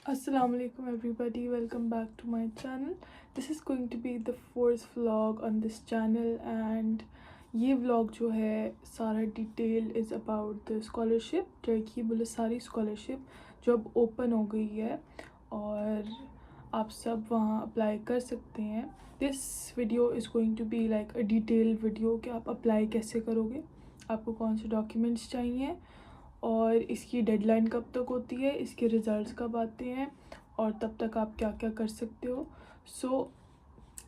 Assalamu alaikum everybody, welcome back to my channel. This is going to be the fourth vlog on this channel and یہ vlog جو ہے سارا detail is about the scholarship Turkey بلساری scholarship جو اب open ہو گئی ہے اور آپ سب وہاں اپلائی کر سکتے ہیں. This video is going to be like a detail video کہ آپ اپلائی کیسے کرو گے, آپ کو کون سے ڈاکیومنٹس چاہیے اور اس کی ڈیڈ لائن کب تک ہوتی ہے, اس کے ریزلٹس کب آتے ہیں اور تب تک آپ کیا کیا کر سکتے ہو. So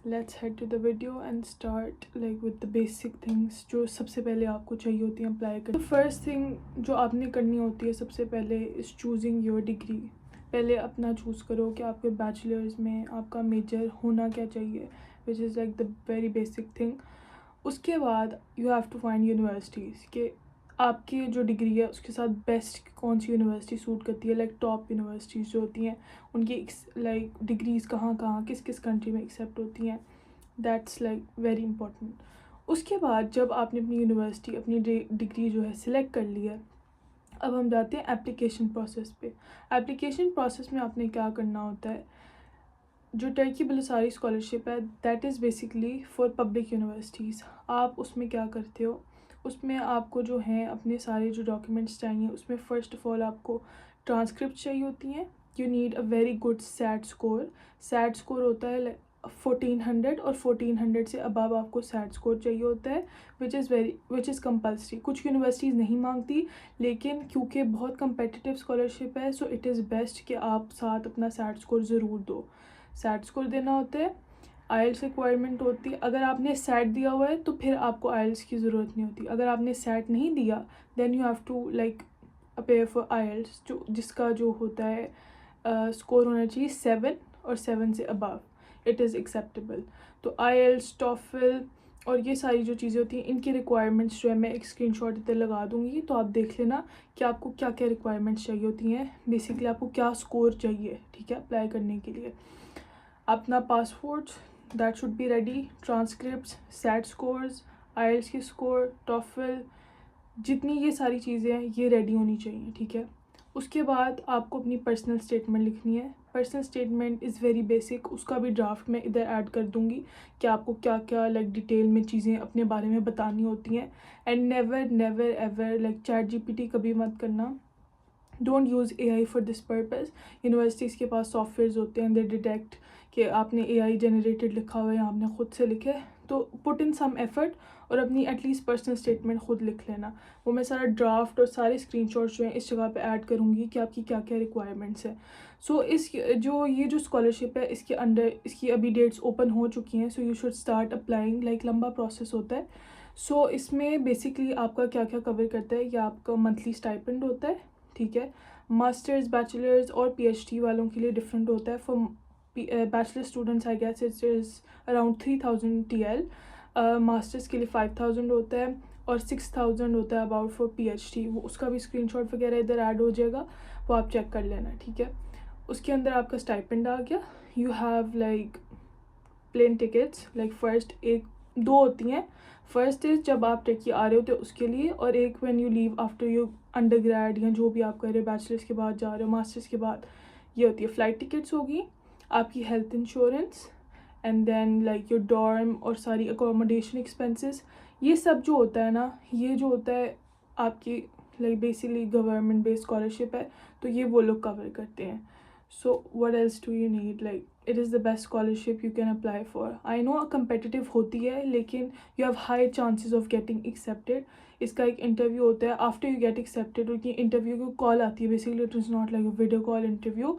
let's head to the video and start like with the basic things جو سب سے پہلے آپ کو چاہیے ہوتی ہیں اپلائی کرنے. فرسٹ تھنگ جو آپ نے کرنی ہوتی ہے سب سے پہلے از چوزنگ یور ڈگری. پہلے اپنا چوز کرو کہ آپ کے بیچلرز میں آپ کا میجر ہونا کیا چاہیے, which is like the very basic thing. اس کے بعد you have to find universities کہ آپ کی جو ڈگری ہے اس کے ساتھ بیسٹ کون سی یونیورسٹی سوٹ کرتی ہے, لائک ٹاپ یونیورسٹیز جو ہوتی ہیں ان کی لائک ڈگریز کہاں کہاں کس کس کنٹری میں ایکسیپٹ ہوتی ہیں. That's like very important. اس کے بعد جب آپ نے اپنی یونیورسٹی اپنی ڈگری جو ہے سلیکٹ کر لی ہے, اب ہم جاتے ہیں اپلیکیشن پروسیس پہ. اپلیکیشن پروسیس میں آپ نے کیا کرنا ہوتا ہے, جو ٹرکی بلساری اسکالرشپ ہے that is basically for public universities. آپ اس میں کیا کرتے ہو, اس میں آپ کو جو ہیں اپنے سارے جو ڈاکیومنٹس چاہیے اس میں فرسٹ آف آل آپ کو ٹرانسکرپٹ چاہیے ہوتی ہیں. You need a very good SAT score. SAT score ہوتا ہے 1400 اور 1400 سے ابو آپ کو سیٹ اسکور چاہیے ہوتا ہے وچ از کمپلسری. کچھ یونیورسٹیز نہیں مانگتی لیکن کیونکہ بہت کمپیٹیٹیو اسکالرشپ ہے سو اٹ از بیسٹ کہ آپ ساتھ اپنا سیٹ اسکور ضرور دو. سیٹ اسکور دینا ہوتا ہے. آئلس ریکوائرمنٹ ہوتی ہے. اگر آپ نے سیٹ دیا ہوا ہے تو پھر آپ کو آئلس کی ضرورت نہیں ہوتی. اگر آپ نے سیٹ نہیں دیا then you have to like appear for IELTS جس کا جو ہوتا ہے اسکور ہونا چاہیے 7 اور 7 سے ابو, اٹ از ایکسیپٹیبل. تو آئلس, ٹافل اور یہ ساری جو چیزیں ہوتی ہیں ان کی ریکوائرمنٹس جو ہے میں ایک اسکرین شاٹ ادھر لگا دوں گی تو آپ دیکھ لینا کہ آپ کو کیا کیا ریکوائرمنٹس چاہیے ہوتی ہیں. بیسکلی آپ کو کیا اسکور چاہیے, ٹھیک ہے, اپلائی کرنے کے لیے. اپنا passport that should be ready, transcripts, SAT scores, IELTS کی اسکور, ٹافل, جتنی یہ ساری چیزیں ہیں یہ ریڈی ہونی چاہیے, ٹھیک ہے. اس کے بعد آپ کو اپنی پرسنل اسٹیٹمنٹ لکھنی ہے. Personal statement is very basic, اس کا بھی ڈرافٹ میں ادھر ایڈ کر دوں گی کہ آپ کو کیا کیا لائک ڈیٹیل میں چیزیں اپنے بارے میں بتانی ہوتی ہیں. And never never ever like chat G P T کبھی مت کرنا. Don't use A I for this purpose. Universities کے پاس سافٹ ویئرز ہوتے ہیں, دے ڈیٹیکٹ کہ آپ نے اے آئی جنریٹڈ لکھا ہوا ہے یا آپ نے خود سے لکھے, تو پٹ ان سم ایفرٹ اور اپنی ایٹ لیسٹ پرسنل اسٹیٹمنٹ خود لکھ لینا. وہ میں سارا ڈرافٹ اور سارے اسکرین شاٹس جو ہیں اس جگہ پہ ایڈ کروں گی کہ آپ کی کیا کیا ریکوائرمنٹس ہیں. سو یہ جو اسکالرشپ ہے اس کے انڈر اس کی ابھی ڈیٹس اوپن ہو چکی ہیں, so you should start applying. Like لمبا پروسیس ہوتا ہے. سو اس میں بیسکلی آپ کا کیا کیا کور کرتا ہے, یہ آپ کا منتھلی اسٹائپنڈ ہوتا ہے, ٹھیک ہے. ماسٹرز, بیچلرز اور پی ایچ ڈی والوں کے لیے ڈفرینٹ ہوتا ہے. For bachelor students I guess it is around 3000 TL. Masters کے لیے 5000 ہوتا ہے اور 6000 ہوتا ہے about for P H D. وہ اس کا بھی اسکرین شاٹ وغیرہ ادھر ایڈ ہو جائے گا, وہ آپ چیک کر لینا, ٹھیک ہے. اس کے اندر آپ کا اسٹائپنڈ آ گیا. You have like plane tickets, like first دو ہوتی ہیں. فرسٹ از جب آپ ٹرکی آ رہے ہوتے اس کے لیے, اور ایک when you leave after you undergrad یا جو بھی آپ کر رہے ہو, بیچلرس کے بعد جا رہے ہو, ماسٹرس کے بعد, یہ ہوتی ہے. فلائٹ ٹکٹس ہوگی, آپ کی health insurance, and then like your dorm اور ساری اکوموڈیشن ایکسپینسز. یہ سب جو ہوتا ہے نا, یہ جو ہوتا ہے آپ کی like basically government base scholarship ہے تو یہ وہ لوگ کور کرتے ہیں. So what else do you need, like it is the best scholarship you can apply for. I know competitive ہوتی ہے لیکن you have high chances of getting accepted. اس کا ایک انٹرویو ہوتا ہے, آفٹر یو گیٹ ایکسیپٹیڈ ان کی انٹرویو کو کال آتی ہے. Basically it is not like a video call interview.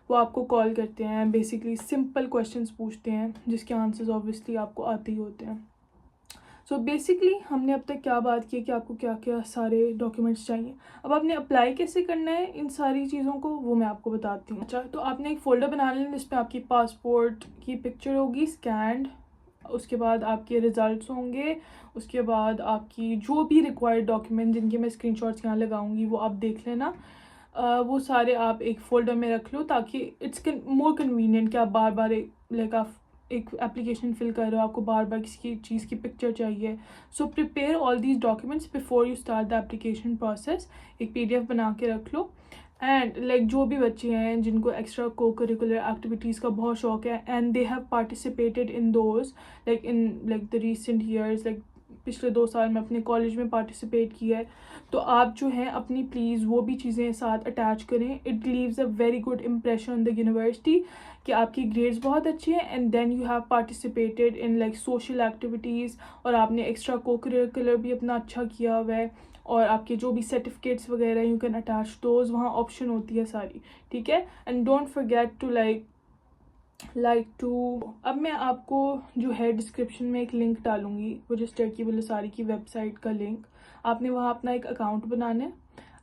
وہ آپ کو کال کرتے ہیں, بیسکلی سمپل کویشچنس پوچھتے ہیں جس کے آنسرز آبویسلی آپ کو آتے ہی ہوتے ہیں. سو بیسکلی ہم نے اب تک کیا بات کی کہ آپ کو کیا کیا سارے ڈاکیومنٹس چاہیے. اب آپ نے اپلائی کیسے کرنا ہے ان ساری چیزوں کو وہ میں آپ کو بتاتی ہوں. اچھا, تو آپ نے ایک فولڈر بنا لینا جس پہ آپ کی پاسپورٹ کی پکچر ہوگی اسکینڈ. اس کے بعد آپ کے ریزلٹس ہوں گے. اس کے بعد آپ کی جو بھی ریکوائرڈ ڈاکیومنٹ جن کے میں اسکرین شاٹس یہاں لگاؤں گی وہ آپ دیکھ لینا. وہ سارے آپ ایک فولڈر میں رکھ لو تاکہ اٹس مور کنوینئنٹ کہ آپ بار بار لائک آپ ایک اپلیکیشن فل کر رہے ہو, آپ کو بار بار کسی چیز کی پکچر چاہیے. So prepare all these documents before you start the application process. ایک PDF بنا کے رکھ لو. اینڈ لائک جو بھی بچے ہیں جن کو ایکسٹرا کو کریکولر ایکٹیویٹیز کا بہت شوق ہے and they have participated in those like in like the recent years, like پچھلے 2 سال میں اپنے کالج میں پارٹیسپیٹ کیا ہے، تو آپ جو ہیں اپنی پلیز وہ بھی چیزیں ساتھ اٹیچ کریں. It leaves a very good impression on the university کہ آپ کی گریڈس بہت اچھے ہیں and then you have participated in like social activities, اور آپ نے ایکسٹرا کو کریکولر بھی اپنا اچھا کیا ہوا ہے، اور آپ کے جو بھی سرٹیفکیٹس وغیرہ یو کین اٹیچ دوز، وہاں آپشن ہوتی ہے ساری، ٹھیک ہے. اینڈ ڈونٹ فرگیٹ ٹو اب میں آپ کو جو ہے ڈسکرپشن میں ایک لنک ڈالوں گی، وہ جس ٹرکی بلوساری کی ویب سائٹ کا لنک. آپ نے وہاں اپنا ایک اکاؤنٹ بنانا ہے.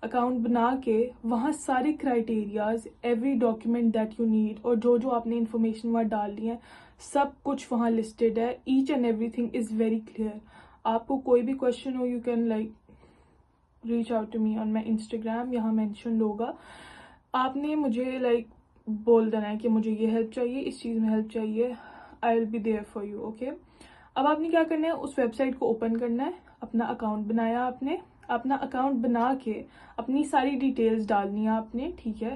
اکاؤنٹ بنا کے وہاں سارے criterias, every document that you need, اور جو آپ نے انفارمیشن وہاں ڈالنی ہے سب کچھ وہاں لسٹڈ ہے. ایچ اینڈ ایوری تھنگ از ویری کلیئر. آپ کو کوئی بھی کوشچن ہو you can like reach out to me on my Instagram, یہاں مینشنڈ ہوگا. آپ نے مجھے لائک بول دینا ہے کہ مجھے یہ ہیلپ چاہیے، اس چیز میں ہیلپ چاہیے، I will be there for you, okay. اب آپ نے کیا کرنا ہے، اس ویب سائٹ کو اوپن کرنا ہے. اپنا اکاؤنٹ بنایا آپ نے، اپنا اکاؤنٹ بنا کے اپنی ساری ڈیٹیلز ڈالنی ہے آپ نے، ٹھیک ہے.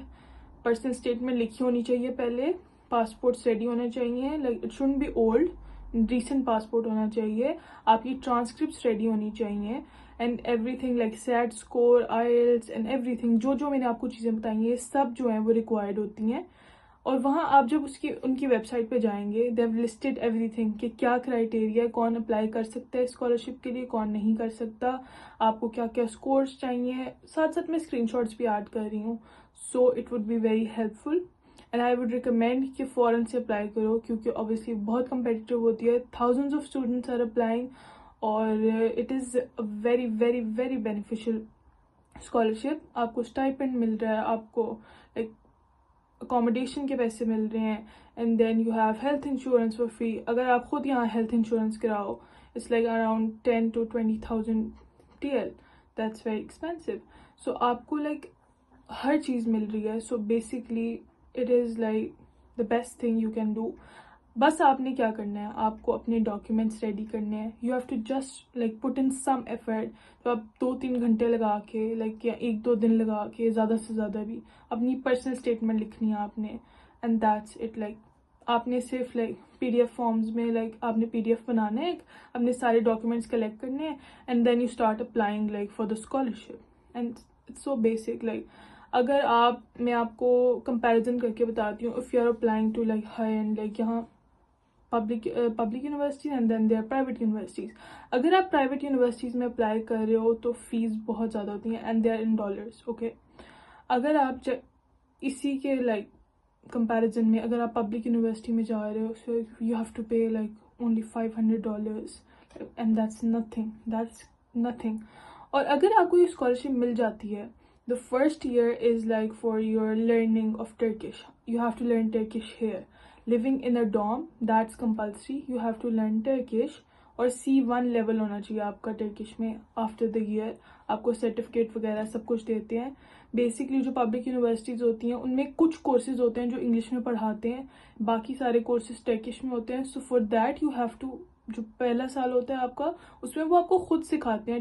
پرسنل اسٹیٹمنٹ لکھی ہونی چاہیے پہلے، پاسپورٹس ریڈی ہونے چاہیے، like it shouldn't be old, recent passport ہونا چاہیے. آپ کی ٹرانسکرپٹس ریڈی ہونی چاہیے and every thing like SAT score, IELTS and every thing, جو میں نے آپ کو چیزیں بتائی ہیں یہ سب جو ہیں وہ ریکوائرڈ ہوتی ہیں. اور وہاں آپ جب ان کی ویب سائٹ پہ جائیں گے، they have listed every thing کہ کیا کرائٹیریا ہے، کون اپلائی کر سکتا ہے اسکالرشپ کے لیے، کون نہیں کر سکتا، آپ کو کیا کیا اسکورس چاہیے. ساتھ میں اسکرین شاٹس بھی ایڈ کر رہی ہوں، so it would be very helpful. And I would recommend کہ فوراً سے اپلائی کرو، کیونکہ اوبیسلی بہت کمپیٹیٹیو ہوتی ہے. Thousands of students are applying, اور it is very very very beneficial scholarship. آپ کو اسٹائپنڈ مل رہا ہے، آپ کو لائک اکوموڈیشن کے پیسے مل رہے ہیں، and then you have health insurance for free. اگر آپ خود یہاں ہیلتھ انشورنس کراؤ، it's like around 10 to 20,000 TL. That's very expensive. So آپ کو لائک ہر چیز مل رہی ہے. So basically it is like the best thing you can do. بس آپ نے کیا کرنا ہے، آپ کو اپنے ڈاکیومنٹس ریڈی کرنے ہیں. You have to just like put in some effort. تو آپ 2-3 گھنٹے لگا کے لائک یا 1-2 دن لگا کے، زیادہ سے زیادہ بھی اپنی پرسنل اسٹیٹمنٹ لکھنی ہے آپ نے. And that's it. لائک آپ نے صرف لائک PDF فارمز میں لائک آپ نے PDF بنانا ہے، اپنے سارے ڈاکیومنٹس کلیکٹ کرنے ہیں، and then you start applying like for the scholarship. And it's so basic. Like اگر میں آپ کو کمپیریزن کر کے بتاتی ہوں، if you are applying to like high end, like یہاں public universities and then they are private universities. اگر آپ پرائیویٹ یونیورسٹیز میں اپلائی کر رہے ہو تو فیس بہت زیادہ ہوتی ہیں، and they are in dollars, okay. اگر آپ اسی کے لائک کمپیریزن میں اگر آپ پبلک یونیورسٹی میں جا رہے ہو، so you have to pay like only $500 and that's nothing. اور اگر آپ کو یہ اسکالرشپ مل جاتی ہے، the first year is like for your learning of Turkish. You have to learn Turkish here. Living in a dorm, that's compulsory. You have to learn Turkish. اور C1 level ہونا چاہیے آپ کا ٹرکش میں. After the year آپ کو certificate وغیرہ سب کچھ دیتے ہیں. بیسکلی جو پبلک یونیورسٹیز ہوتی ہیں ان میں کچھ کورسز ہوتے ہیں جو انگلش میں پڑھاتے ہیں، باقی سارے کورسز ٹرکش میں ہوتے ہیں. So for that you have to, جو پہلا سال ہوتا ہے آپ کا، اس میں وہ آپ کو خود سکھاتے ہیں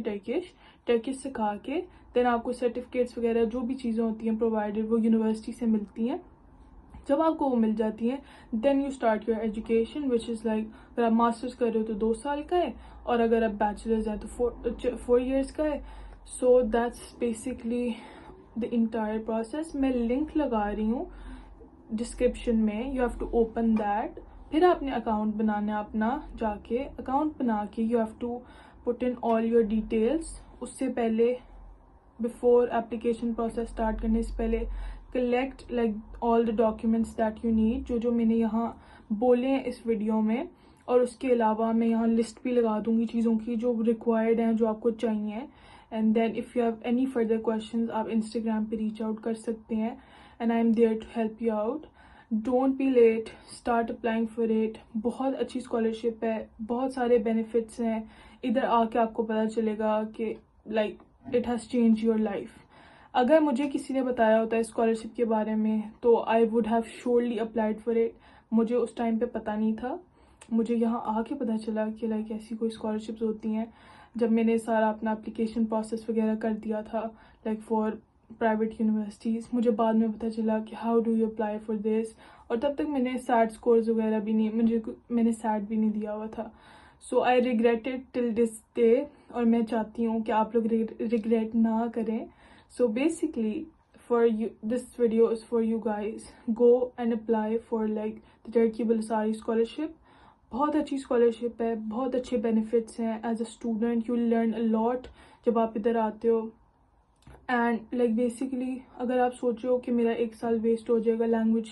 ٹرکش سکھا کے دین آپ کو سرٹیفکیٹس وغیرہ جو بھی چیزیں ہوتی ہیں پرووائڈیڈ وہ یونیورسٹی سے ملتی ہیں. جب آپ کو وہ مل جاتی ہیں then you start your education which is like, اگر آپ ماسٹرس کر رہے ہو تو 2 سال کا ہے، اور اگر آپ بیچلرز ہیں تو 4 years کا ہے. So that's basically the entire process. میں لنک لگا رہی ہوں ڈسکرپشن میں، you have to open that. پھر آپ نے اکاؤنٹ بنانا ہے اپنا، جا کے اکاؤنٹ بنا کے you have to put in all your details. اس سے پہلے بفور اپلیکیشن پروسیس اسٹارٹ کرنے سے پہلے collect like all the documents that you need, جو میں نے یہاں بولے ہیں اس ویڈیو میں. اور اس کے علاوہ میں یہاں لسٹ بھی لگا دوں گی چیزوں کی جو ریکوائرڈ ہیں، جو آپ کو چاہیے. And then if you have any further questions آپ انسٹاگرام پہ ریچ آؤٹ کر سکتے ہیں، and I am there to help you out. Don't be late, start applying for it. بہت اچھی اسکالرشپ ہے، بہت سارے بینیفٹس ہیں. ادھر آ کے آپ کو پتہ چلے گا کہ like it has change your life. اگر مجھے کسی نے بتایا ہوتا ہے اسکالرشپ کے بارے میں تو I would have surely applied for it. مجھے اس ٹائم پہ پتہ نہیں تھا، مجھے یہاں آ کے پتہ چلا کہ لائک ایسی کوئی اسکالرشپس ہوتی ہیں. جب میں نے سارا اپنا اپلیکیشن پروسیس وغیرہ کر دیا تھا لائک فار پرائیویٹ یونیورسٹیز. مجھے بعد میں پتہ چلا کہ how do you apply for this, اور تب تک میں نے سیٹ اسکورز وغیرہ بھی نہیں, میں نے سیٹ بھی نہیں دیا ہوا تھا. سو آئی ریگریٹڈ ٹل دس ڈے, اور میں چاہتی ہوں کہ آپ لوگ ریگریٹ نہ کریں. So basically for you, this video is for you guys. Go and apply for like the Turkey Balasari scholarship. بہت اچھی اسکالرشپ ہے, بہت اچھے بینیفٹس ہیں. As a student you learn a lot جب آپ ادھر آتے ہو. اینڈ لائک بیسکلی اگر آپ سوچ رہے ہو کہ میرا 1 سال ویسٹ ہو جائے گا لینگویج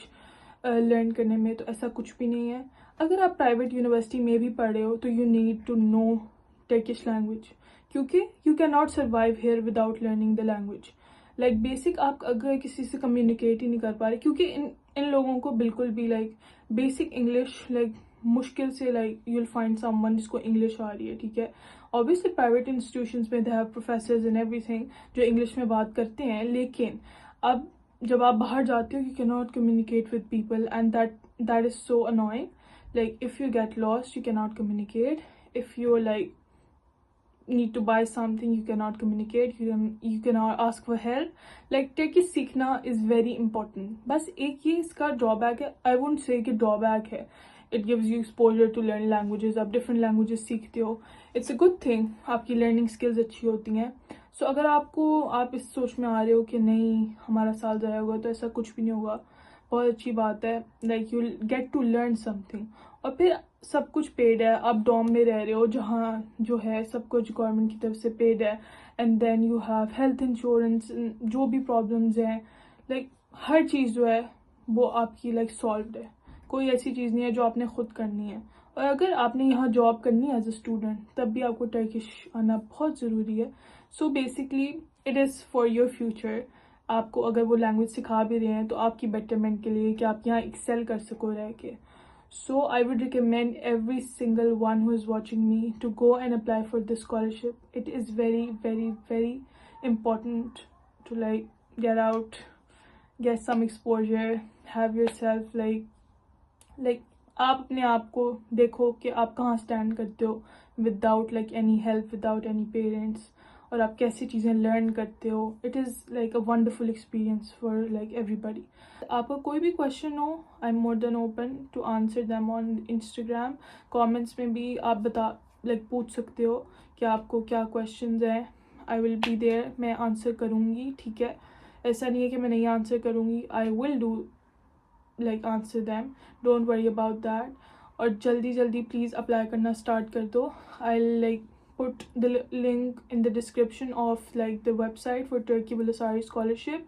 لرن کرنے میں, تو ایسا کچھ بھی نہیں ہے. اگر آپ پرائیویٹ یونیورسٹی میں بھی پڑھ رہے ہو تو you need to know Turkish language, کیونکہ you can not survive here without learning the language. Like basic آپ اگر کسی سے کمیونیکیٹ ہی نہیں کر پا رہے, کیونکہ ان لوگوں کو بالکل بھی لائک بیسک انگلش لائک مشکل سے like you will find some one جس کو انگلش آ رہی ہے, ٹھیک ہے. اوبیسلی پرائیویٹ انسٹیٹیوشنس میں they have professors and every thing جو انگلش میں بات کرتے ہیں, لیکن اب جب آپ باہر جاتے ہو you can not communicate with people, and that is so annoying. Like if you get lost you can not communicate, if you like need to buy something you cannot communicate, you cannot ask for help. like Turkish سیکھنا is very important. بس ایک یہ اس کا ڈرا back ہے, I won't say کہ ڈرا back ہے. it gives you exposure to learn languages, آپ different languages سیکھتے ہو, it's a good thing, آپ کی learning skills اچھی ہوتی ہیں. سو اگر آپ اس سوچ میں آ رہے ہو کہ نہیں ہمارا سال ضائع ہوگا, تو ایسا کچھ بھی نہیں ہوگا. بہت اچھی بات ہے. Like you get to learn سم تھنگ, اور پھر سب کچھ پیڈ ہے. آپ ڈوم میں رہ رہے ہو جہاں جو ہے سب کچھ گورنمنٹ کی طرف سے پیڈ ہے. And then you have health insurance, جو بھی پرابلمز ہیں لائک ہر چیز جو ہے وہ آپ کی لائک سالوڈ ہے. کوئی ایسی چیز نہیں ہے جو آپ نے خود کرنی ہے. اور اگر آپ نے یہاں جاب کرنی ہے ایز اے اسٹوڈنٹ, تب بھی آپ کو ٹرکش آنا بہت ضروری ہے. So basically it is for your future. آپ کو اگر وہ لینگویج سکھا بھی رہے ہیں تو آپ کی بیٹرمنٹ کے لیے کہ آپ یہاں ایکسیل کر سکو رہ کے. So I would recommend every single one who is watching me to go and apply for this scholarship. It is very, very, very important to like get out, get some exposure, have yourself like آپ اپنے آپ کو دیکھو کہ آپ کہاں stand کرتے ہو without like any help, without any parents, اور آپ کیسی چیزیں لرن کرتے ہو. It is like a wonderful experience for like ایوری بڈی. آپ کا کوئی بھی کویشچن ہو, I am more than open to answer them on Instagram. Comments میں بھی آپ پوچھ سکتے ہو کہ آپ کو کیا کویشچنز ہیں. آئی ول بی دیئر, میں آنسر کروں گی, ٹھیک ہے. ایسا نہیں ہے کہ میں نہیں آنسر کروں گی, I will do like answer them, don't worry about that. اور جلدی پلیز اپلائی کرنا اسٹارٹ کر دو. I'll like put the link in the description of like the website for Turkey Balasari scholarship.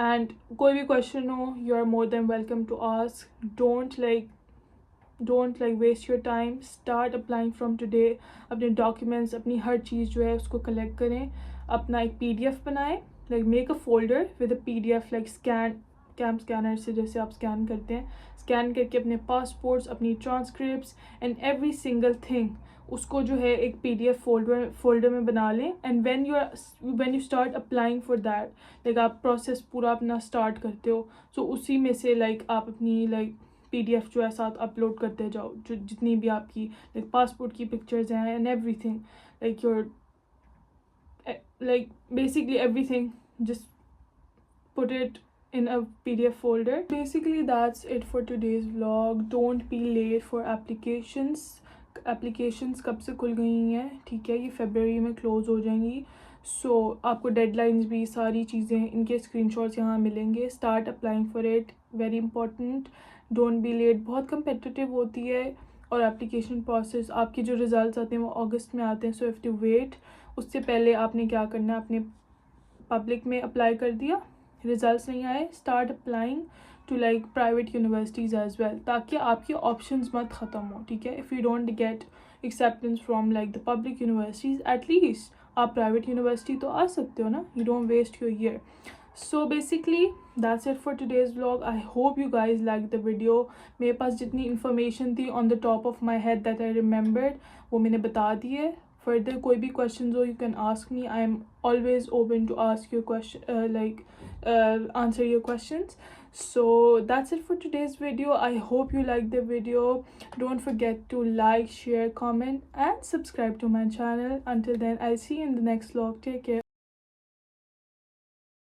And کوئی بھی question who, you are more than welcome to ask. don't like waste your time, start applying from today. اپنے documents, اپنی ہر چیز جو ہے اس کو collect کریں, اپنا ایک PDF بنائیں, like make a folder with a PDF, like camp scanner سے جیسے آپ اسکین کرتے ہیں, اسکین کر کے اپنے پاسپورٹس, اپنی ٹرانسکرپٹس اینڈ ایوری سنگل تھنگ اس کو جو ہے ایک PDF فولڈر میں بنا لیں. And when you start applying for that, like آپ پروسیس پورا اپنا اسٹارٹ کرتے ہو, سو اسی میں سے لائک آپ اپنی لائک PDF جو ہے ساتھ اپلوڈ کرتے جاؤ, جو جتنی بھی آپ کی لائک پاسپورٹ کی پکچرز ہیں and every thing, like your like basically every thing, just put it in a PDF folder. Basically that's it for today's vlog. Don't be late for applications. Applications کب سے کھل گئی ہیں, ٹھیک ہے, یہ فیبرری میں کلوز ہو جائیں گی. سو آپ کو ڈیڈ لائنز بھی ساری چیزیں ان کے اسکرین شاٹس یہاں ملیں گے. Start applying for it, very important. Don't be late. بہت کمپیٹیٹیو ہوتی ہے, اور اپلیکیشن پروسیس آپ کے جو ریزلٹس آتے ہیں وہ اگست میں آتے ہیں. So have to wait. اس سے پہلے آپ نے کیا کرنا ہے, اپنے پبلک میں اپلائی کر دیا, ریزلٹس نہیں آئے, start applying to like private universities as well, تاکہ آپ کے آپشنز مت ختم ہو, ٹھیک ہے. If you don't get acceptance from like the public universities, at least آپ پرائیویٹ یونیورسٹی تو آ سکتے ہو نا, you don't waste your year. So basically that's it for today's vlog. I hope you guys like the video. میرے پاس جتنی information تھی on the top of my head that I remembered, وہ میں نے بتا دی ہے. فردر کوئی بھی questions who, you can ask me. I am always open to ask your question, answer your questions. So that's it for today's video. I hope you liked the video. Don't forget to like, share, comment and subscribe to my channel. Until then, I'll see you in the next vlog. Take care.